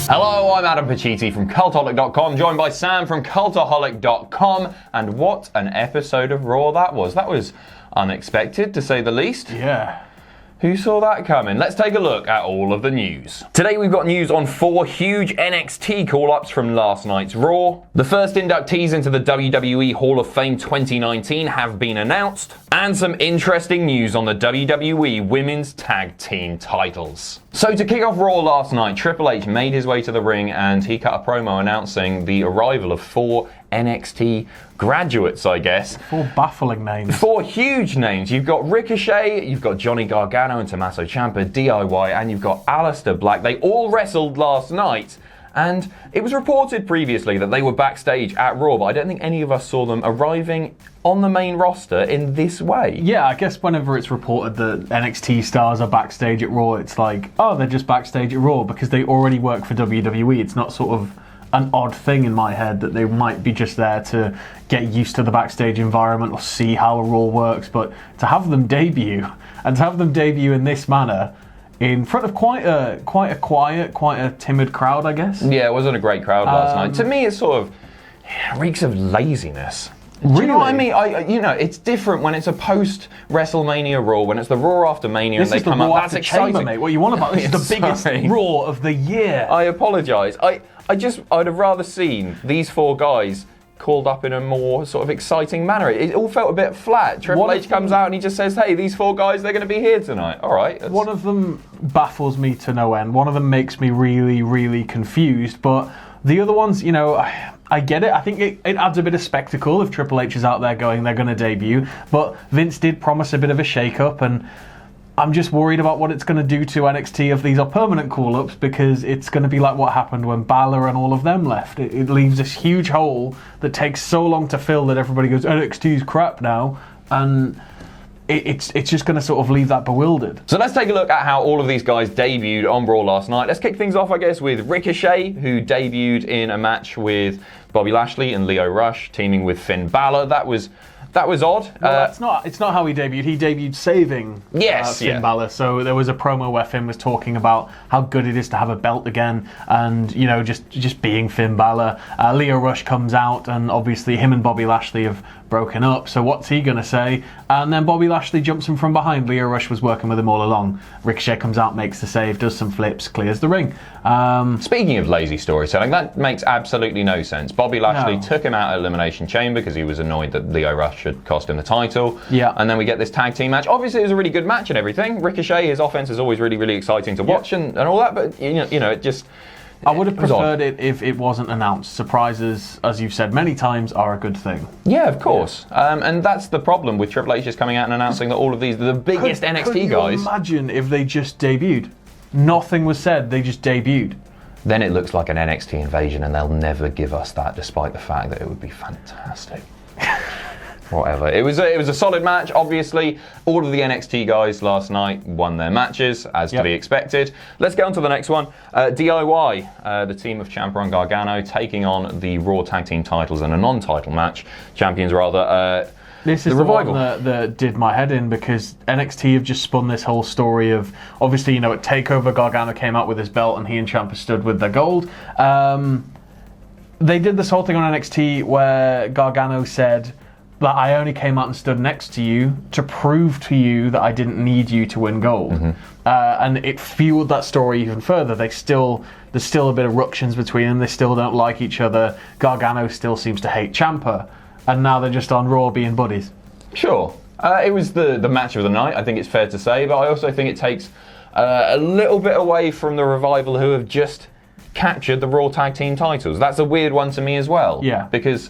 Hello, I'm Adam Pacitti from Cultaholic.com, joined by Sam from Cultaholic.com, and what an episode of Raw that was. That was unexpected, to say the least. Yeah. Who saw that coming? Let's take a look at all of the news. Today we've got news on 4 huge NXT call-ups from last night's Raw. The first inductees into the WWE Hall of Fame 2019 have been announced. And some interesting news on the WWE Women's Tag Team titles. So to kick off Raw last night, Triple H made his way to the ring and he cut a promo announcing the arrival of 4 NXT graduates, I guess. 4 baffling names. 4 huge names. You've got Ricochet, you've got Johnny Gargano and Tommaso Ciampa, DIY, and you've got Aleister Black. They all wrestled last night, and it was reported previously that they were backstage at Raw, but I don't think any of us saw them arriving on the main roster in this way. Yeah, I guess whenever it's reported that NXT stars are backstage at Raw, it's like, oh, they're just backstage at Raw because they already work for WWE. It's not sort of an odd thing in my head that they might be just there to get used to the backstage environment or see how a Raw works, but to have them debut, and to have them debut in this manner in front of quite a quiet, quite a timid crowd, I guess. Yeah, it wasn't a great crowd last night. To me, it sort of reeks of laziness. Do you know what I mean? It's different when it's a post-WrestleMania Raw, when it's the Raw after Mania and they come up. That's exciting. Chamber, mate. What you want about this is the biggest Raw of the year. I apologise. I'd have rather seen these 4 guys called up in a more sort of exciting manner. It all felt a bit flat. Triple H comes out and he just says, hey, these 4 guys, they're going to be here tonight. All right. One of them baffles me to no end. One of them makes me really, really confused. But the other ones, I get it. I think it adds a bit of spectacle if Triple H is out there going, they're going to debut. But Vince did promise a bit of a shake-up, and I'm just worried about what it's going to do to NXT if these are permanent call-ups, because it's going to be like what happened when Balor and all of them left. It leaves this huge hole that takes so long to fill that everybody goes, NXT's crap now, and it's just going to sort of leave that bewildered. So let's take a look at how all of these guys debuted on Raw last night. Let's kick things off, I guess, with Ricochet, who debuted in a match with Bobby Lashley and Lio Rush, teaming with Finn Balor. That was odd. Well, it's not how he debuted. He debuted saving Finn Balor. So there was a promo where Finn was talking about how good it is to have a belt again, and just being Finn Balor. Lio Rush comes out, and obviously him and Bobby Lashley have broken up. So what's he gonna say? And then Bobby Lashley jumps him from behind. Lio Rush was working with him all along. Ricochet comes out, makes the save, does some flips, clears the ring. Speaking of lazy storytelling, that makes absolutely no sense. Bobby Lashley took him out at Elimination Chamber because he was annoyed that Lio Rush had cost him the title. Yeah. And then we get this tag team match. Obviously, it was a really good match and everything. Ricochet, his offense is always really, really exciting to watch and all that. But it just. I would have preferred it if it wasn't announced. Surprises, as you've said many times, are a good thing. Yeah, of course. Yeah. And that's the problem with Triple H just coming out and announcing that all of these, the biggest NXT guys. Could you imagine if they just debuted? Nothing was said, they just debuted. Then it looks like an NXT invasion, and they'll never give us that, despite the fact that it would be fantastic. Whatever. It was a solid match. Obviously, all of the NXT guys last night won their matches, as to be expected. Let's get on to the next one. DIY, the team of Ciampa and Gargano, taking on the Raw Tag Team titles in a non-title match. Champions, rather. This is the one that did my head in, because NXT have just spun this whole story of, obviously, at TakeOver, Gargano came out with his belt and he and Ciampa stood with their gold. They did this whole thing on NXT where Gargano said that I only came out and stood next to you to prove to you that I didn't need you to win gold. And it fueled that story even further. There's still a bit of ructions between them. They still don't like each other. Gargano still seems to hate Ciampa. And now they're just on Raw being buddies. Sure. It was the match of the night, I think it's fair to say, but I also think it takes a little bit away from the Revival, who have just captured the Raw Tag Team titles. That's a weird one to me as well. Yeah. Because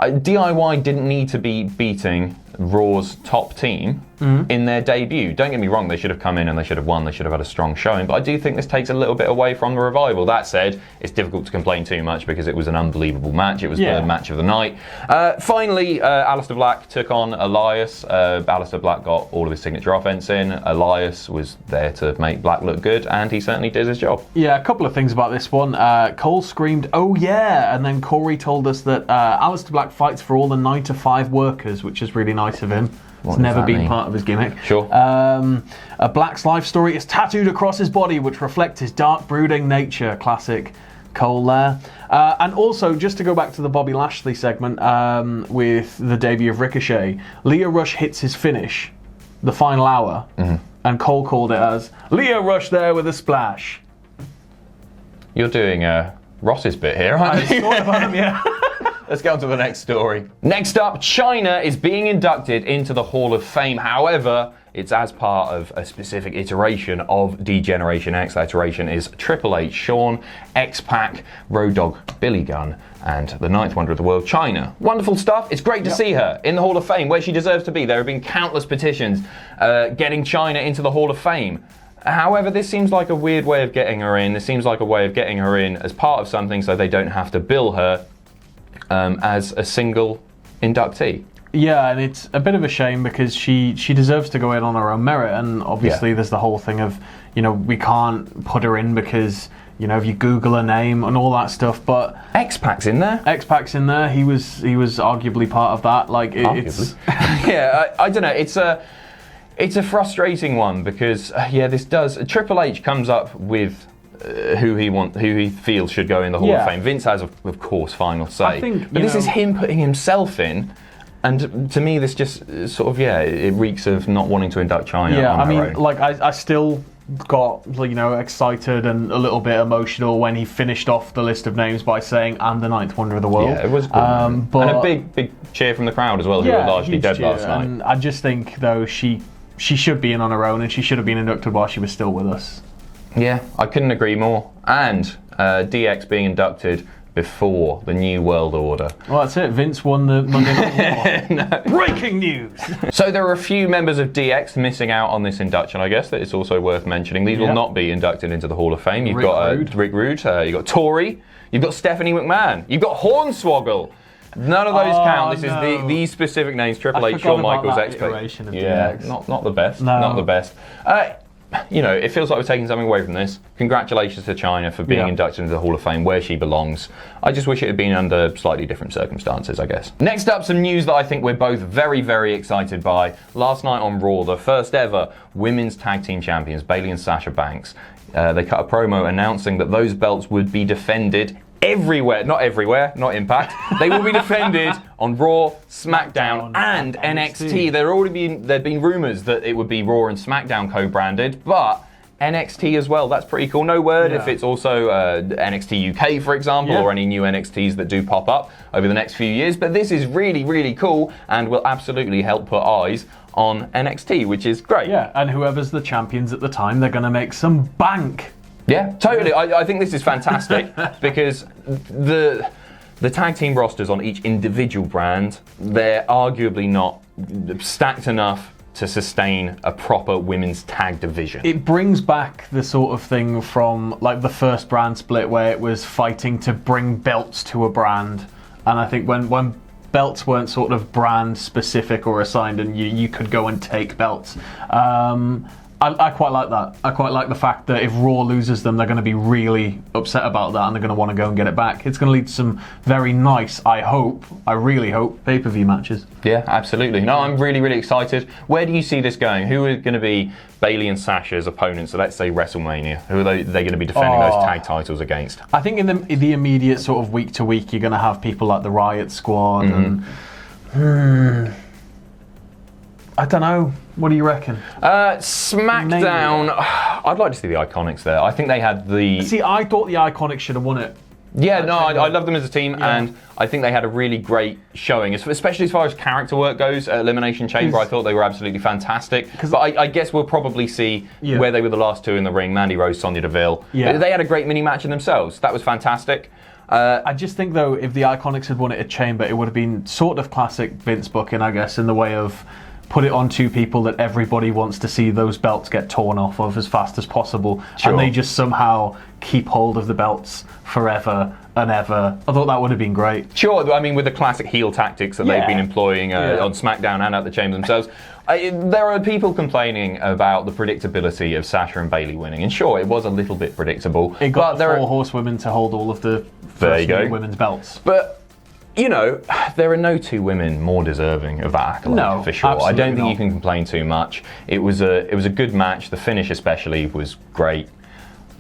DIY didn't need to be beating Raw's top team in their debut. Don't get me wrong, they should have come in and they should have won, they should have had a strong showing, but I do think this takes a little bit away from the Revival. That said, it's difficult to complain too much because it was an unbelievable match. It was the match of the night. Finally, Aleister Black took on Elias. Aleister Black got all of his signature offense in. Elias was there to make Black look good, and he certainly did his job. Yeah, a couple of things about this one. Cole screamed, "Oh yeah!" and then Corey told us that Aleister Black fights for all the 9-to-5 workers, which is really nice of him. It's never been part of his gimmick. Sure. A Black's life story is tattooed across his body, which reflects his dark, brooding nature. Classic Cole there. And also, just to go back to the Bobby Lashley segment with the debut of Ricochet, Lio Rush hits his finish, the final hour, and Cole called it as Lio Rush there with a splash. You're doing Ross's bit here, aren't you? Sort of am, yeah. Let's get on to the next story. Next up, China is being inducted into the Hall of Fame. However, it's as part of a specific iteration of D-Generation X. That iteration is Triple H, Shawn, X-Pac, Road Dogg, Billy Gunn, and the ninth wonder of the world, China. Wonderful stuff. It's great to see her in the Hall of Fame, where she deserves to be. There have been countless petitions getting China into the Hall of Fame. However, this seems like a weird way of getting her in. This seems like a way of getting her in as part of something so they don't have to bill her as a single inductee. Yeah, and it's a bit of a shame because she deserves to go in on her own merit, and obviously there's the whole thing of, we can't put her in because, if you Google her name and all that stuff, but... X-Pac's in there? X-Pac's in there. He was arguably part of that. It's... Yeah, I don't know. It's a frustrating one because, this does... Triple H comes up with who he feels should go in the Hall of Fame. Vince has, of course, final say. I think, but this is him putting himself in, and to me, this just sort of, it reeks of not wanting to induct China on her own. I still got, excited and a little bit emotional when he finished off the list of names by saying, "I'm the ninth wonder of the world." Yeah, it was good. And a big cheer from the crowd as well, who were largely dead last night. And I just think, though, she should be in on her own, and she should have been inducted while she was still with us. Yeah, I couldn't agree more. And DX being inducted before the New World Order. Well, that's it. Vince won the Monday Night Raw. No. Breaking news! So there are a few members of DX missing out on this induction, I guess, that it's also worth mentioning. These will not be inducted into the Hall of Fame. You've got Rick Rude, you've got Tori, you've got Stephanie McMahon, you've got Hornswoggle. None of those count. This is these specific names: Triple H, Shawn Michaels, X-Pac. Yeah, not the best. No. Not the best. It feels like we're taking something away from this. Congratulations to China for being inducted into the Hall of Fame where she belongs. I just wish it had been under slightly different circumstances, I guess. Next up, some news that I think we're both very, very excited by. Last night on Raw, the first ever women's tag team champions, Bayley and Sasha Banks, they cut a promo announcing that those belts would be defended everywhere, not Impact. They will be defended on Raw, SmackDown, and NXT. There'd been rumours that it would be Raw and SmackDown co-branded, but NXT as well. That's pretty cool. No word if it's also NXT UK, for example, or any new NXTs that do pop up over the next few years. But this is really, really cool and will absolutely help put eyes on NXT, which is great. Yeah, and whoever's the champions at the time, they're going to make some bank. Yeah, totally. I think this is fantastic because the tag team rosters on each individual brand, they're arguably not stacked enough to sustain a proper women's tag division. It brings back the sort of thing from the first brand split where it was fighting to bring belts to a brand. And I think when belts weren't sort of brand specific or assigned and you could go and take belts, I quite like that. I quite like the fact that if Raw loses them, they're going to be really upset about that and they're going to want to go and get it back. It's going to lead to some very nice, I really hope, pay-per-view matches. Yeah, absolutely. No, I'm really, really excited. Where do you see this going? Who are going to be Bayley and Sasha's opponents? So let's say WrestleMania. Who are they going to be defending those tag titles against? I think in the immediate sort of week to week, you're going to have people like the Riot Squad and... I don't know. What do you reckon? SmackDown. Maybe. I'd like to see the Iconics there. I think they had the... See, I thought the Iconics should have won it. Yeah, no, I love them as a team, and I think they had a really great showing, especially as far as character work goes. At Elimination Chamber, I thought they were absolutely fantastic. But I guess we'll probably see where they were the last two in the ring, Mandy Rose, Sonya Deville. Yeah. They had a great mini-match in themselves. That was fantastic. I just think, though, if the Iconics had won it at Chamber, it would have been sort of classic Vince booking, I guess, in the way of... put it on two people that everybody wants to see those belts get torn off of as fast as possible. Sure. And they just somehow keep hold of the belts forever and ever. I thought that would have been great. Sure, I mean, with the classic heel tactics that they've been employing on SmackDown and at the Chamber themselves. There are people complaining about the predictability of Sasha and Bayley winning. And sure, it was a little bit predictable. It got the four horsewomen to hold all of the first women's belts. But... you know, there are no two women more deserving of that accolade, No, for sure. I don't think not. you can complain too much. It was a good match. The finish especially was great.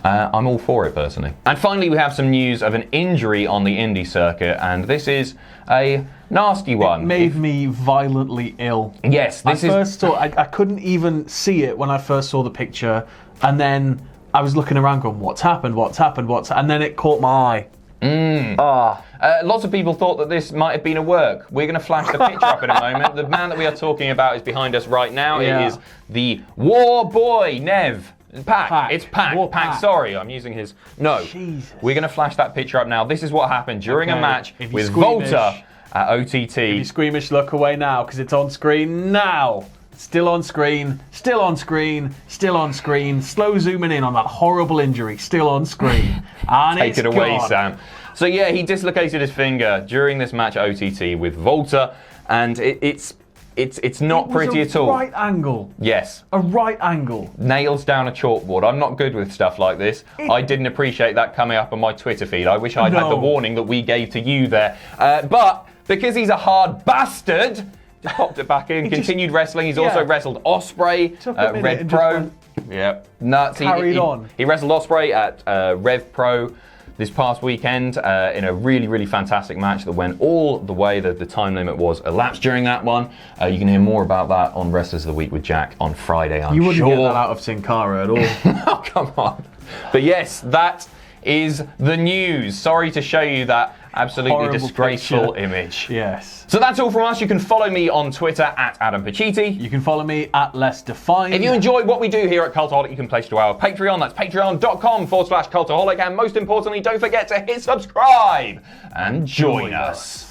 I'm all for it, personally. And finally, we have some news of an injury on the indie circuit, and this is a nasty one. It made me violently ill. Yes, this is... I couldn't even see it when I first saw the picture, and then I was looking around going, what's happened, and then it caught my eye. Lots of people thought that this might have been a work. We're going to flash the picture up in a moment. The man that we are talking about is behind us right now. Yeah. It is the War Boy, Nev. Pac. It's Pac. War Pac. Pac. Sorry, I'm using his... No. Jesus. We're going to flash that picture up now. This is what happened during a match If you're with squeamish- Volta at OTT. If you're squeamish, look away now, because it's on screen now. Still on screen, still on screen, still on screen. Slow zooming in on that horrible injury, still on screen. And Take it away, gone. Sam. So yeah, he dislocated his finger during this match at OTT with Volta, and it's not pretty at all. Right angle. Yes. A right angle. Nails down a chalkboard. I'm not good with stuff like this. I didn't appreciate that coming up on my Twitter feed. I wish I'd had the warning that we gave to you there. But because he's a hard bastard, just popped it back in, continued wrestling. He's also wrestled Ospreay at Rev Pro. Yep. Nuts. Carried on. He wrestled Ospreay at Rev Pro this past weekend in a really, really fantastic match that went all the way. The time limit was elapsed during that one. You can hear more about that on Wrestlers of the Week with Jack on Friday, I'm sure. You wouldn't get that out of Sin Cara at all. Oh, come on. But yes, that is the news. Sorry to show you that absolutely Horrible disgraceful picture. image. Yes. So that's all from us. You can follow me on Twitter at Adam Pacitti. You can follow me at Less Defined. If you enjoy what we do here at Cultaholic, you can pledge to our Patreon. That's patreon.com/Cultaholic. And most importantly, don't forget to hit subscribe and join us.